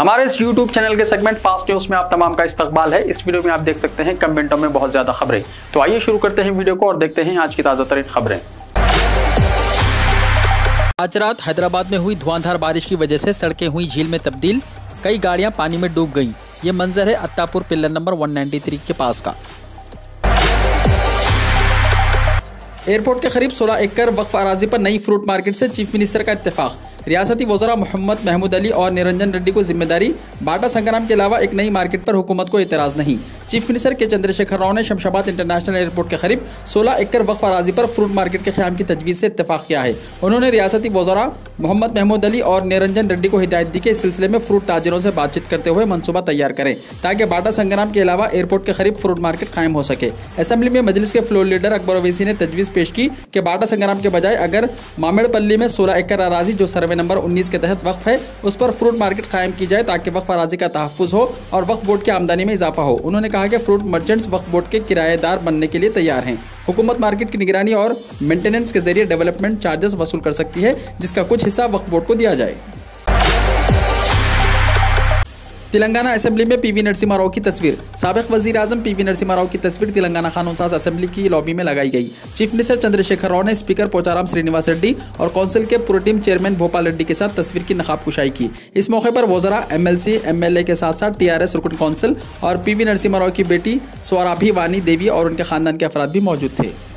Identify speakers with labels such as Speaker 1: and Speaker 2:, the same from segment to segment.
Speaker 1: हमारे इस YouTube channel के सेगमेंट फास्ट न्यूज में आप तमाम का इस्तकबाल है। इस वीडियो में आप देख सकते हैं कम मिनटों में बहुत ज्यादा खबरें। तो आइए शुरू करते हैं वीडियो को और देखते हैं आज की ताजा तरीन खबरें।
Speaker 2: आज रात हैदराबाद में हुई धुआंधार बारिश की वजह से सड़कें हुई झील में तब्दील, कई गाड़ियां पानी में डूब गईं। ये मंजर है अत्तापुर पिल्लर नंबर 193 के पास का। एयरपोर्ट के करीब 16 एकड़ वक्फ अराजी पर नई फ्रूट मार्केट से चीफ मिनिस्टर का इत्तेफाक। रियासती वज़रा मोहम्मद महमूद अली और निरंजन रेड्डी को जिम्मेदारी। बाटा संग्राम के अलावा एक नई मार्केट पर हुकूमत को एतराज़ नहीं। चीफ मिनिस्टर के चंद्रशेखर राव ने शमशाबाद इंटरनेशनल एयरपोर्ट के करीब 16 एकड़ वक्फ अराजी पर फ्रूट मार्केट के क़याम की तजवीज़ से इत्तेफाक किया है। उन्होंने रियासती वज़रा मोहम्मद महमूद अली और निरंजन रेड्डी को हिदायत दी कि इस सिलसिले में फ्रूट ताजिरों से बातचीत करते हुए मनसूबा तैयार करें ताकि बाटा संग्राम के अलावा एयरपोर्ट के करीब फ्रूट मार्केट कायम हो सके। असेंबली में मजलिस के फ्लोर लीडर अकबर ओवैसी ने तजवीज़ पेश की कि बाटा संग्राम के बजाय अगर मामिड़पल्ली में 16 एकड़ अराजी जो सर्वे नंबर 19 के तहत वक्फ है उस पर फ्रूट मार्केट कायम की जाए ताकि वक्फ अराजी का तहफ़्फ़ुज़ हो और वक्फ बोर्ड की आमदनी में इजाफा हो। उन्होंने कहा कि फ्रूट मर्चेंट्स वक्फ बोर्ड के किराएदार बनने के लिए तैयार हैं। हुकूमत मार्केट की निगरानी और मेंटेनेंस के जरिए डेवलपमेंट चार्जेस वसूल कर सकती है, जिसका कुछ हिस्सा वक्फ बोर्ड को दिया जाए। तेलंगाना असेंबली में पीवी नरसिम्हा राव की तस्वीर। साबिक वजीर आजम पीवी नरसिम्हा राव की तस्वीर तेलंगाना कानून साज असेंबली की लॉबी में लगाई गई। चीफ मिनिस्टर चंद्रशेखर राव ने स्पीकर पोचाराम श्रीनिवास रेड्डी और काउंसिल के प्रोटीम चेयरमैन भोपाल रेड्डी के साथ तस्वीर की नकाबकुशाई की। इस मौके पर वज़रा, एमएलसी, एमएलए के साथ साथ टीआरएस रुकन काउंसिल और पीवी नरसिम्हा राव की बेटी स्वराभी वानी देवी और उनके खानदान के अफराद भी मौजूद थे।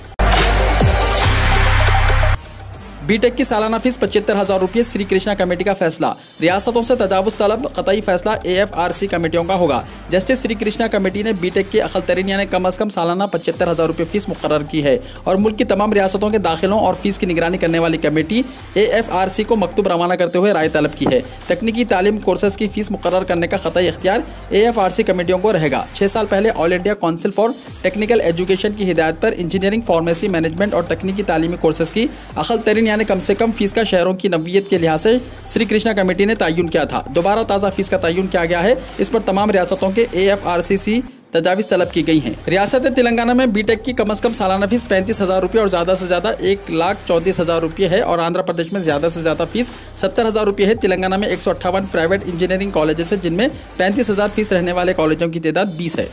Speaker 2: बीटेक की सालाना फीस 75,000 रुपये, श्री कृष्णा कमेटी का फैसला। रियासतों से तजावुज़ तलब कतई फैसला AFRC कमेटियों का होगा। जस्टिस श्री कृष्णा कमेटी ने बीटेक की अक़ल तरीन यानी कम अज़ कम सालाना 75,000 रुपये फीस मुकर्रर की है और मुल्क की तमाम रियासतों के दाखिलों और फीस की निगरानी करने वाली कमेटी AFRC को मकतूब रवाना करते हुए राय तलब की है। तकनीकी तालीम कोर्सेज की फीस मुकर्रर करने का कतई इख्तियार AFRC कमेटियों को रहेगा। 6 साल पहले all India council for technical education की हिदायत पर इंजीनियरिंग, फार्मेसी, मैनेजमेंट और तकनीकी तालीमी कोर्सेज की अक़ल तरीन यानी कम से कम फीस का शहरों की नवीयत के लिहाज से श्री कृष्णा कमेटी ने तयन किया था। दोबारा ताज़ा फीस का तयन किया गया है। इस पर तमाम रियासतों के AFRC तजावीज़ तलब की गई हैं। रियासत तेलंगाना में बीटेक की कम अज़ कम सालाना फीस 35,000 रुपये और ज़्यादा से ज़्यादा 1,34,000 रुपये है और आंध्र प्रदेश में ज़्यादा से ज़्यादा फीस 70,000 रुपये है। तेलंगाना में 158 प्राइवेट इंजीनियरिंग कॉलेजेस है जिनमें 35,000 फीस रहने वाले कॉलेजों की तादाद 20 है।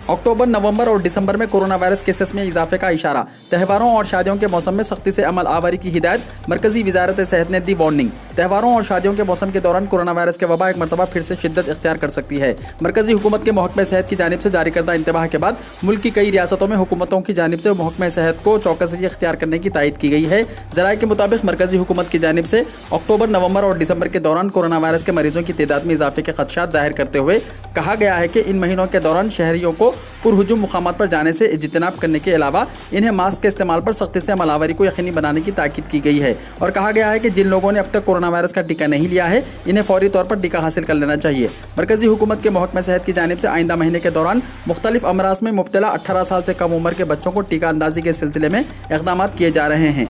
Speaker 2: अक्टूबर, नवंबर और दिसंबर में कोरोना वायरस केसेस में इजाफे का इशारा। त्योहारों और शादियों के मौसम में सख्ती से अमल आवरी की हिदायत। मरकजी वजारत सेहत ने दी वार्निंग। त्योहारों और शादियों के मौसम के दौरान कोरोना वायरस के वबा एक मरतबा फिर से शिद्दत इख्तियार कर सकती है। मरकजी हुकूमत के महकमे सेहत की जानिब से जारी करदा इंतबाह के बाद मुल्क की कई रियासतों में हुकूमतों की जानिब से महकमे सेहत को चौकसी इख्तियार करने की तायद की गई है। ज़राए के मुताबिक मरकजी हुकूमत की जानिब से अक्टूबर, नवंबर और दिसंबर के दौरान कोरोना वायरस के मरीजों की तादाद में इजाफे के खदशात जाहिर करते हुए कहा गया है कि इन महीनों के दौरान शहरियों को पुरहुजूम मुकामात पर जाने से इज्तिनाब करने के अलावा इन्हें मास्क के इस्तेमाल पर सख्ती से अमलावरी को यकीनी बनाने की ताकीद की गई है और कहा गया है कि जिन लोगों ने अब तक कोरोना वायरस का टीका नहीं लिया है इन्हें फौरी तौर पर टीका हासिल कर लेना चाहिए। मरकजी हुकूमत के महकमा सेहत की जानिब से आइंदा महीने के दौरान मुख्तलिफ अमराज में मुब्तला 18 साल से कम उम्र के बच्चों को टीका अंदाजी के सिलसिले में इक़दाम किए जा रहे हैं।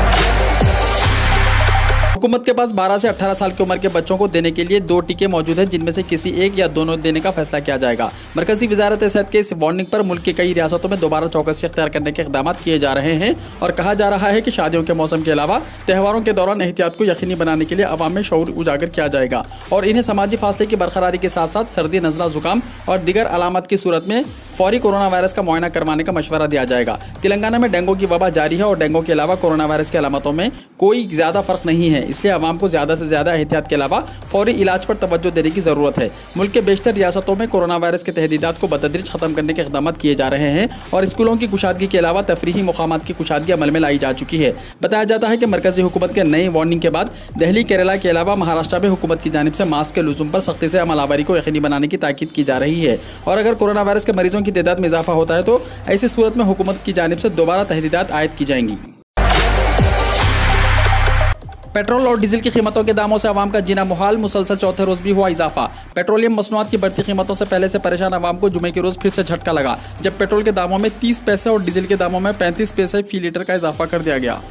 Speaker 2: हुकूमत के पास 12 से 18 साल की उम्र के बच्चों को देने के लिए 2 टीके मौजूद हैं जिनमें से किसी एक या दोनों देने का फैसला किया जाएगा। मरकजी वजारत सेहत के इस वार्निंग पर मुल्क की कई रियासतों में दोबारा चौकसी इख्तियार करने के इक़दाम किए जा रहे हैं और कहा जा रहा है कि शादियों के मौसम के अलावा त्योहारों के दौरान एहतियात को यकीनी बनाने के लिए अवाम में शऊर उजागर किया जाएगा और इन्हें समाजी फासले की बरकरारी के साथ साथ सर्दी, नज़ला, जुकाम और दीगर अलामत की सूरत में फौरी कोरोना वायरस का मुआयना करवाने का मशवरा दिया जाएगा। तेलंगाना में डेंगू की वबा जारी है और डेंगू के अलावा कोरोना वायरस की अलामतों में कोई ज़्यादा फ़र्क नहीं है, इसलिए अवाम को ज़्यादा से ज़्यादा एहतियात के अलावा फौरी इलाज पर तवज्जो देने की ज़रूरत है। मुल्क के बेशतर रियासतों में कोरोना वायरस के तहदीदात को बतदरीज ख़त्म करने के इक़दाम किए जा रहे हैं और स्कूलों की कुशादगी के अलावा तफरीही मुकामात की कुशादगी अमल में लाई जा चुकी है। बताया जाता है कि मरकजी हुकूमत के नई वार्निंग के बाद दिल्ली, केरला के अलावा महाराष्ट्र में हुकूमत की जानिब से मास्क के लुज़ुम पर सख्ती से अमलावरी को यकीनी बनाने की ताकीद की जा रही है और अगर कोरोना वायरस के मरीजों की तादाद में इजाफा होता है तो ऐसी सूरत में हुकूमत की जानिब से दोबारा तहदीदात आयद की जाएंगी। पेट्रोल और डीजल की कीमतों के दामों से आवाम का जीना मुहाल, मुसलसल चौथे रोज भी हुआ इजाफा। पेट्रोलियम मसनूआत की बढ़ती कीमतों से पहले से परेशान आवाम को जुमे के रोज फिर से झटका लगा जब पेट्रोल के दामों में 30 पैसे और डीजल के दामों में 35 पैसे फी लीटर का इजाफा कर दिया गया।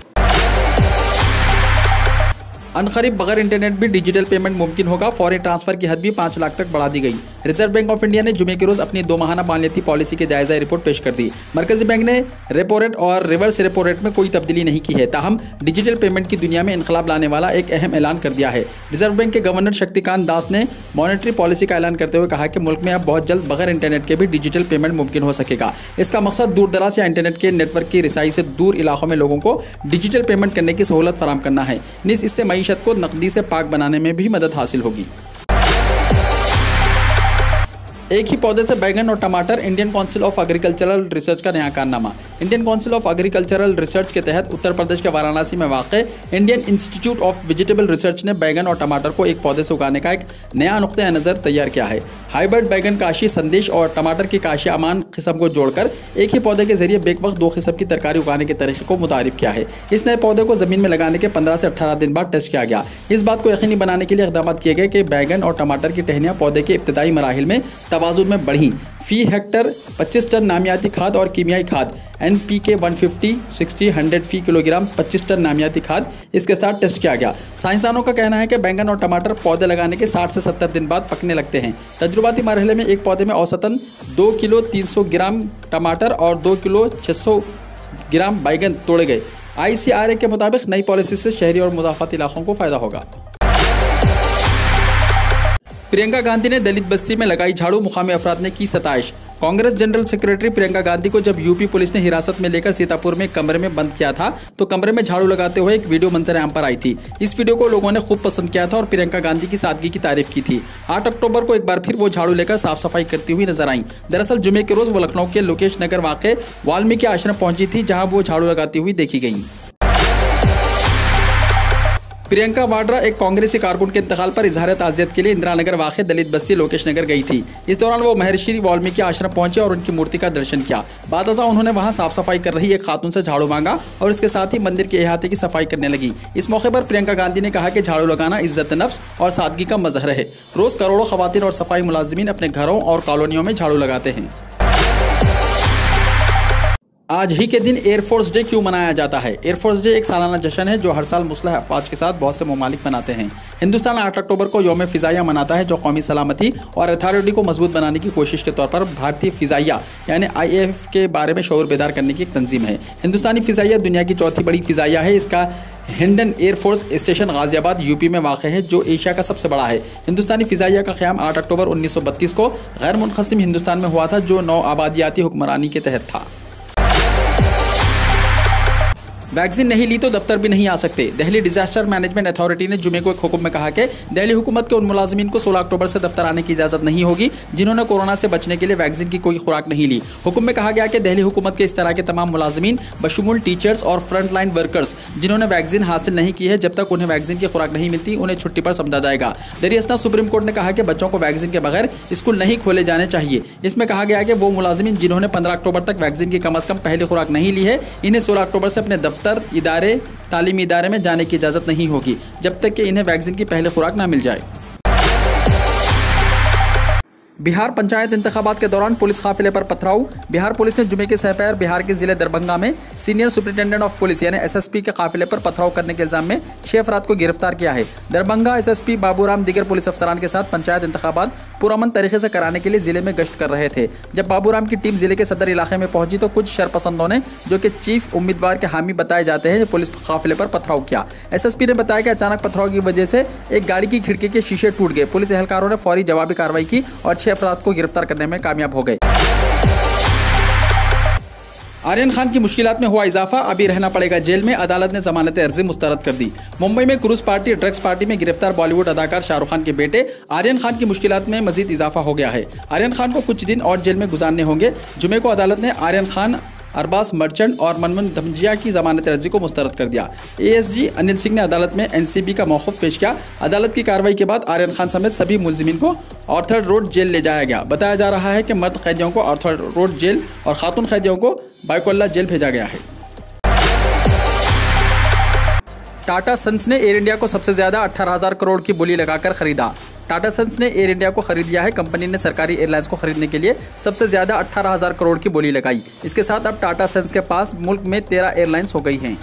Speaker 2: अनकरीब बगैर इंटरनेट भी डिजिटल पेमेंट मुमकिन होगा। फौरी ट्रांसफर की हद भी 5 लाख तक बढ़ा दी गई। रिजर्व बैंक ऑफ इंडिया ने जुमे के रोज अपनी 2 माहाना मालियाती पॉलिसी की जायजा रिपोर्ट पेश कर दी। मरकजी बैंक ने रेपो रेट और रिवर्स रेपो रेट में कोई तब्दीली नहीं की है, ताहम डिजिटल पेमेंट की दुनिया में इनकलाब लाने वाला एक अहम ऐलान कर दिया है। रिजर्व बैंक के गवर्नर शक्तिकांत दास ने मॉनेटरी पॉलिसी का ऐलान करते हुए कहा कि मुल्क में अब बहुत जल्द बगैर इंटरनेट के भी डिजिटल पेमेंट मुमकिन हो सकेगा। इसका मकसद दूर दराज या इंटरनेट के नेटवर्क की रिसाई से दूर इलाकों में लोगों को डिजिटल पेमेंट करने की सहूलत फराहम करना है। इससे मईशत को नकदी से पाक बनाने में भी मदद हासिल होगी। एक ही पौधे से बैगन और टमाटर, Indian council of agricultural research का नया कारनामा। Indian council of agricultural research के तहत उत्तर प्रदेश के वाराणसी में वाक़ Indian institute of vegetable research ने बैगन और टमाटर को एक पौधे से उगाने का एक नया नुक्ता नज़र तैयार किया है। हाइब्रिड बैगन काशी संदेश और टमाटर की काशी अमान किस्म को जोड़कर एक ही पौधे के जरिए बेक वक्त 2 किस्म की तरकारी उगाने के तरीके को मुतारिफ किया है। इस नए पौधे को ज़मीन में लगाने के 15 से 18 दिन बाद टेस्ट किया गया। इस बात को यकीनी बनाने के लिए इक़दाम किए गए कि बैगन और टमाटर की टहनियाँ पौधे के इब्तदाई मराहिल में तवाज़ुन में बढ़ी। फी हेक्टर 25 टन नामियाती खाद और कीमियाई खाद NPK 150, 60, 100 फी किलोग्राम 25 टन नामियाती खाद इसके साथ टेस्ट किया गया। साइंसदानों का कहना है कि बैंगन और टमाटर पौधे लगाने के 60 से 70 दिन बाद पकने लगते हैं। तजुर्बाती मरहले में एक पौधे में औसतन 2 किलो 300 ग्राम टमाटर और 2 किलो 600 ग्राम बैंगन तोड़े गए। ICRA के मुताबिक नई पॉलिसी से शहरी और मुदाफ़ाती इलाकों को फ़ायदा होगा। प्रियंका गांधी ने दलित बस्ती में लगाई झाड़ू, मुकामी अफराद ने की सताइश। कांग्रेस जनरल सेक्रेटरी प्रियंका गांधी को जब यूपी पुलिस ने हिरासत में लेकर सीतापुर में एक कमरे में बंद किया था तो कमरे में झाड़ू लगाते हुए एक वीडियो मंजर आम पर आई थी। इस वीडियो को लोगों ने खूब पसंद किया था और प्रियंका गांधी की सादगी की तारीफ की थी। 8 अक्टूबर को एक बार फिर वो झाड़ू लेकर साफ सफाई करती हुई नजर आई। दरअसल जुमे के रोज वो लखनऊ के लोकेश नगर वाक़े वाल्मीकि आश्रम पहुंची थी, जहां वो झाड़ू लगाती हुई देखी गई। प्रियंका वाड्रा एक कांग्रेसी कारकुन के इंतकाल पर इजहार ताज़ियत के लिए इंदिरा नगर वाक़े दलित बस्ती लोकेश नगर गई थी। इस दौरान वो महर्षि वाल्मीकि आश्रम पहुंचे और उनकी मूर्ति का दर्शन किया। बादशाह उन्होंने वहां साफ सफाई कर रही एक खातून से झाड़ू मांगा और इसके साथ ही मंदिर के अहाते की सफाई करने लगी। इस मौके पर प्रियंका गांधी ने कहा कि झाड़ू लगाना इज्जत नफ्स और सादगी का मजहर है। रोज करोड़ों खवातीन और सफाई मुलाजिमीन अपने घरों और कॉलोनियों में झाड़ू लगाते हैं। आज ही के दिन एयरफोर्स डे क्यों मनाया जाता है? एयरफोर्स डे एक सालाना जश्न है जो हर साल मुस्लह अफवाज के साथ बहुत से ममालिक मनाते हैं। हिंदुस्तान 8 अक्टूबर को यौम फ़िज़ाइया मनाता है, जो कौमी सलामती और अथॉरिटी को मजबूत बनाने की कोशिश के तौर पर भारतीय फ़िज़ाइया यानी IAF के बारे में शऊर बेदार करने की एक तंजीम है। हिंदुस्तानी फ़िज़ाइया दुनिया की चौथी बड़ी फ़िज़ाइया है। इसका Hindon air force station Ghaziabad UP में वाक़ है, जो एशिया का सबसे बड़ा है। हिंदुस्तानी फ़िज़ाइया का क़याम 8 अक्टूबर 1932 को गैर मुनक़सिम हिंदुस्तान में हुआ था, जो 9 आबादियाती हुक्मरानी के तहत था। वैक्सीन नहीं ली तो दफ्तर भी नहीं आ सकते। दिल्ली डिजास्टर मैनेजमेंट अथॉरिटी ने जुमे को एक हुक्म में कहा कि दिल्ली हुकूमत के उन मुलाजिमीन को 16 अक्टूबर से दफ्तर आने की इजाज़त नहीं होगी जिन्होंने कोरोना से बचने के लिए वैक्सीन की कोई खुराक नहीं ली। हुक्म में कहा गया कि दिल्ली हुकूमत के इस तरह के तमाम मुलाजिमीन बशमूल टीचर्स और फ्रंट लाइन वर्कर्स जिन्होंने वैक्सीन हासिल नहीं की है, जब तक उन्हें वैक्सीन की खुराक नहीं मिलती उन्हें छुट्टी पर समझा जाएगा। दरियासना सुप्रीम कोर्ट ने कहा कि बच्चों को वैक्सीन के बगैर स्कूल नहीं खोले जाने चाहिए। इसमें कहा गया कि वो मुलाजिमीन जिन्होंने 15 अक्टूबर तक वैक्सीन की कम अज़ कम पहली खुराक नहीं ली है, इन्हें 16 अक्टूबर से अपने दफ्तर, इदारे, तालीमी इदारे में जाने की इजाज़त नहीं होगी जब तक कि इन्हें वैक्सीन की पहली खुराक ना मिल जाए। बिहार पंचायत इंतखाबात के दौरान पुलिस काफिले पर पथराव। बिहार पुलिस ने जुमे के सहपहर बिहार के जिले दरभंगा में सीनियर सुपरिटेंडेंट ऑफ पुलिस यानी SSP के काफिले पर पथराव करने के इल्जाम में 6 अफराद को गिरफ्तार किया है। दरभंगा SSP बाबूराम दीगर पुलिस अफसरान के साथ पंचायत इंतखाबात पुरअमन तरीके से कराने के लिए जिले में गश्त कर रहे थे। जब बाबूराम की टीम जिले के सदर इलाके में पहुंची तो कुछ शरपसंदों ने, जो कि चीफ उम्मीदवार के हामी बताए जाते हैं, पुलिस काफिले पर पथराव किया। SSP ने बताया कि अचानक पथराव की वजह से एक गाड़ी की खिड़की के शीशे टूट गए। पुलिस एहलकारों ने फौरी जवाबी कार्रवाई की और 6 अफराद को गिरफ्तार करने में कामयाब हो गए। आर्यन खान की मुश्किलात में हुआ इजाफा, अभी रहना पड़ेगा जेल में। अदालत ने जमानत अर्जी मुस्तरद कर दी। मुंबई में क्रूज पार्टी ड्रग्स पार्टी में गिरफ्तार बॉलीवुड अदाकार शाहरुख खान के बेटे आर्यन खान की मुश्किलात में मजीद इजाफा हो गया है। आर्यन खान को कुछ दिन और जेल में गुजारने होंगे। जुमे को अदालत ने आर्यन खान, अरबाज मर्चेंट और मनमन धमजिया की जमानत अर्जी को मुस्तरद कर दिया। ASG अनिल सिंह ने अदालत में NCB का मौक़िफ़ पेश किया। अदालत की कार्रवाई के बाद आर्यन खान समेत सभी मुलजिमीन को ऑर्थर रोड जेल ले जाया गया। बताया जा रहा है कि मर्द कैदियों को ऑर्थर रोड जेल और खातून कैदियों को बायकोल्ला जेल भेजा गया है। टाटा सन्स ने एयर इंडिया को सबसे ज़्यादा 18,000 करोड़ की बोली लगाकर खरीदा। टाटा सन्स ने एयर इंडिया को खरीद लिया है। कंपनी ने सरकारी एयरलाइंस को खरीदने के लिए सबसे ज़्यादा 18,000 करोड़ की बोली लगाई। इसके साथ अब टाटा सन्स के पास मुल्क में 13 एयरलाइंस हो गई हैं।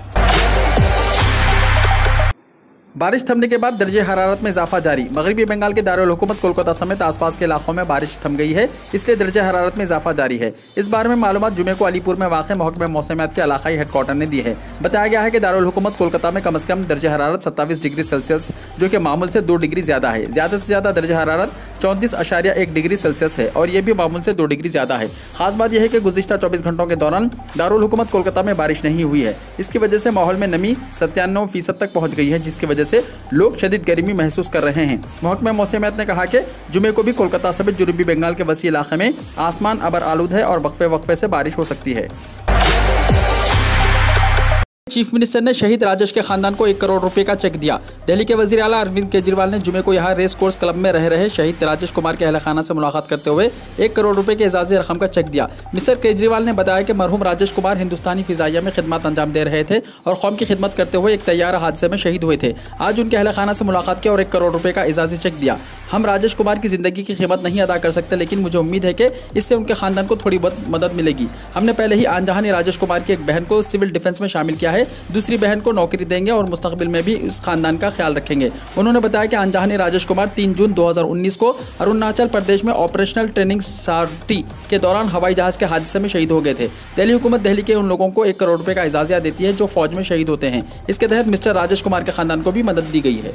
Speaker 2: बारिश थमने के बाद दर्जे हरारत में इजाफा जारी। मगरबी बंगाल के दारुल हुकूमत कोलकाता समेत आसपास के इलाकों में बारिश थम गई है, इसलिए दर्जे हरारत में इजाफा जारी है। इस बारे में मालूमात जुमे को अलीपुर में वाक़ महकमे मौसमियात के इलाकाई हेडक्वार्टर ने दी है। बताया गया है कि दारुल हुकूमत कोलकाता में कम से कम दर्जे हरारत 27 डिग्री सेल्सियस, जो कि मामूल से 2 डिग्री ज़्यादा है। ज़्यादा से ज़्यादा दर्जे हरारत 34.1 डिग्री सेल्सियस है और ये भी मामूल से 2 डिग्री ज़्यादा है। खास बात यह है कि गुज़िश्ता 24 घंटों के दौरान दारुल हुकूमत कोलकाता में बारिश नहीं हुई है। इसकी वजह से माहौल में नमी 97% तक पहुँच गई है, जिसकी वजह से लोग शदीद गर्मी महसूस कर रहे हैं। महकमा मौसमियात ने कहा कि जुमे को भी कोलकाता समेत जनूबी बंगाल के वसी इलाके में आसमान अबर आलूद है और वक्फे वक्फे से बारिश हो सकती है। चीफ मिनिस्टर ने शहीद राजेश के खानदान को 1 करोड़ रुपए का चेक दिया। दिल्ली के वजीर आला अरविंद केजरीवाल ने जुमे को यहां रेस कोर्स क्लब में रह रहे शहीद राजेश कुमार के अहल खाना से मुलाकात करते हुए 1 करोड़ रुपए के एजाजी रकम का चेक दिया। मिस्टर केजरीवाल ने बताया कि मरहूम राजेश कुमार हिंदुस्तानी फिजाइया में खिदमत अंजाम दे रहे थे और कौम की खिदमत करते हुए एक तैयारा हादसे में शहीद हुए थे। आज उनके अहल खाना से मुलाकात की और 1 करोड़ रुपए का एजाजी चेक दिया। हम राजेश कुमार की जिंदगी की कीमत नहीं अदा कर सकते, लेकिन मुझे उम्मीद है कि इससे उनके खानदान को थोड़ी बहुत मदद मिलेगी। हमने पहले ही आनजहानी राजेश कुमार की एक बहन को सिविल डिफेंस में शामिल किया है, दूसरी बहन को नौकरी देंगे और मुस्तकबिल में भी उस खानदान का ख्याल रखेंगे। उन्होंने बताया कि अनजाने राजेश कुमार 3 जून 2019 को अरुणाचल प्रदेश में ऑपरेशनल ट्रेनिंग सार्टी के दौरान हवाई जहाज के हादसे में शहीद हो गए थे। दिल्ली हुकूमत दिल्ली के उन लोगों को 1 करोड़ रुपए का एजाज़िया देती है जो फौज में शहीद होते हैं। इसके तहत मिस्टर राजेश कुमार के खानदान को भी मदद दी गई है।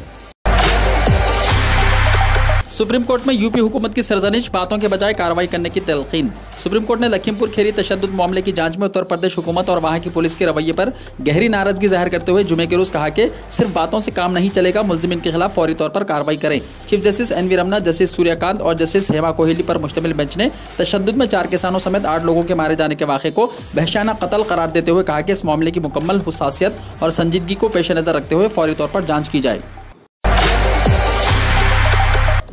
Speaker 2: सुप्रीम कोर्ट में यूपी हुकूमत की सरजनिश, बातों के बजाय कार्रवाई करने की तलकीन। सुप्रीम कोर्ट ने लखीमपुर खीरी तशद्दुद मामले की जांच में उत्तर प्रदेश हुकूमत और वहां की पुलिस के रवैये पर गहरी नाराजगी जाहिर करते हुए जुमे के रोज कहा कि सिर्फ बातों से काम नहीं चलेगा, मुलजिमिन के खिलाफ फौरी तौर पर कार्रवाई करें। Chief justice N V Ramana, justice Suryakant और जस्टिस हेमा कोहली पर मुश्तमिल बेंच ने तशद्दुद में 4 किसानों समेत 8 लोगों के मारे जाने के वाक़े को वहशाना कत्ल करार देते हुए कहा कि इस मामले की मुकम्मल हुस्सासियत और संजीदगी को पेश नज़र रखते हुए फौरी तौर पर जाँच की जाए।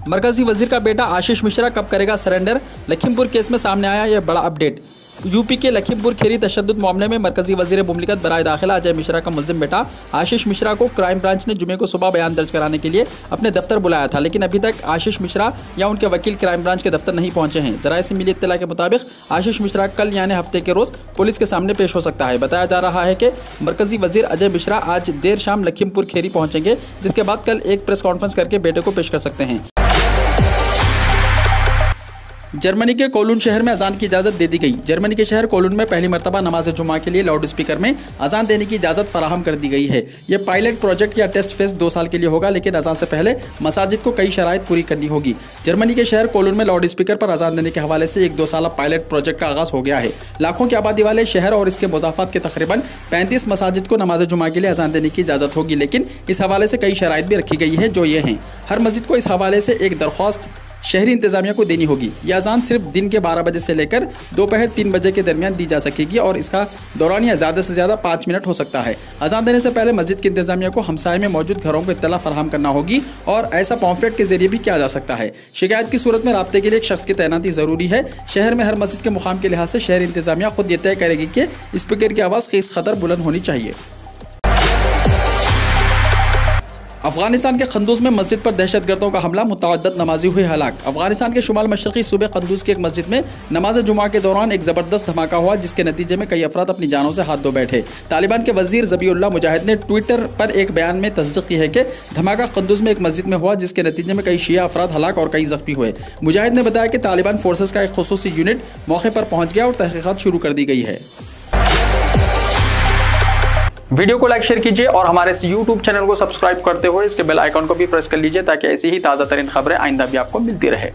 Speaker 2: मरकजी वजीर का बेटा आशीष मिश्रा कब करेगा सरेंडर? लखीमपुर केस में सामने आया यह बड़ा अपडेट। यूपी के लखीमपुर खीरी तशद्दुद मामले में मरकजी वजीर मुमलिकत बराए दाखिला अजय मिश्रा का मुलजिम बेटा आशीष मिश्रा को क्राइम ब्रांच ने जुमे को सुबह बयान दर्ज कराने के लिए अपने दफ्तर बुलाया था, लेकिन अभी तक आशीष मिश्रा या उनके वकील क्राइम ब्रांच के दफ्तर नहीं पहुंचे हैं। जराये से मिली इत्तला के मुताबिक आशीष मिश्रा कल यानी हफ्ते के रोज पुलिस के सामने पेश हो सकता है। बताया जा रहा है कि मरकजी वजीर अजय मिश्रा आज देर शाम लखीमपुर खीरी पहुंचेंगे, जिसके बाद कल एक प्रेस कॉन्फ्रेंस करके बेटे को पेश कर सकते हैं। जर्मनी के कोलुन शहर में अजान की इजाज़त दे दी गई। जर्मनी के शहर कोलुन में पहली मरतबा नमाज जुमा के लिए लाउड स्पीकर में अजान देने की इजाज़त फराहम कर दी गई है। यह पायलट प्रोजेक्ट या टेस्ट फेज 2 साल के लिए होगा, लेकिन अजान से पहले मसाजिद को कई शराइत पूरी करनी होगी। जर्मनी के शहर कोलुन में लाउड स्पीकर पर अजान देने के हवाले से एक 2 साल पायलट प्रोजेक्ट का आगाज़ हो गया है। लाखों की आबादी वाले शहर और इसके मुजाफात के तकरीबन 35 मसाजिद को नमाज जुमा के लिए अजान देने की इजाज़त होगी, लेकिन इस हवाले से कई शराइत भी रखी गई है, जो ये हैं। हर मस्जिद को इस हवाले से एक दरख्वास्त शहरी इंतजामिया को देनी होगी। यह अजान सिर्फ दिन के 12 बजे से लेकर दोपहर 3 बजे के दरमियान दी जा सकेगी और इसका दौरानिया ज़्यादा से ज़्यादा 5 मिनट हो सकता है। अजान देने से पहले मस्जिद की इंतजामिया को हमसाये में मौजूद घरों को इत्तला फराहम करना होगी और ऐसा पॉम्फलेट के जरिए भी किया जा सकता है। शिकायत की सूरत में राब्ते के लिए एक शख्स की तैनाती ज़रूरी है। शहर में हर मस्जिद के मुकाम के लिहाज से शहरी इंतजामिया खुद ये तय करेगी कि स्पीकर की आवाज़ किस खतर बुलंद होनी चाहिए। अफगानिस्तान के खंदूज में मस्जिद पर दहशतगर्दों का हमला, मुतअद्दिद नमाजी हुए हलाक। अफगानिस्तान के शुमाल मशरक़ी सूबे खंदूज की एक मस्जिद में नमाज जुमा के दौरान एक ज़बरदस्त धमाका हुआ, जिसके नतीजे में कई अफराद अपनी जानों से हाथ धो बैठे। तालिबान के वजीर ज़बीउल्लाह मुजाहिद ने ट्विटर पर एक बयान में तस्दीक की है कि धमाका खंदूज में एक मस्जिद में हुआ, जिसके नतीजे में कई शिया अफराद हलाक और कई जख्मी हुए। मुजाहिद ने बताया कि तालिबान फोर्सेस का एक खुसूसी यूनिट मौके पर पहुँच गया और तहकीकात शुरू कर दी गई है।
Speaker 1: वीडियो को लाइक शेयर कीजिए और हमारे इस YouTube चैनल को सब्सक्राइब करते हुए इसके बेल आइकॉन को भी प्रेस कर लीजिए, ताकि ऐसी ही ताज़ा तरीन खबरें आइंदा भी आपको मिलती रहे।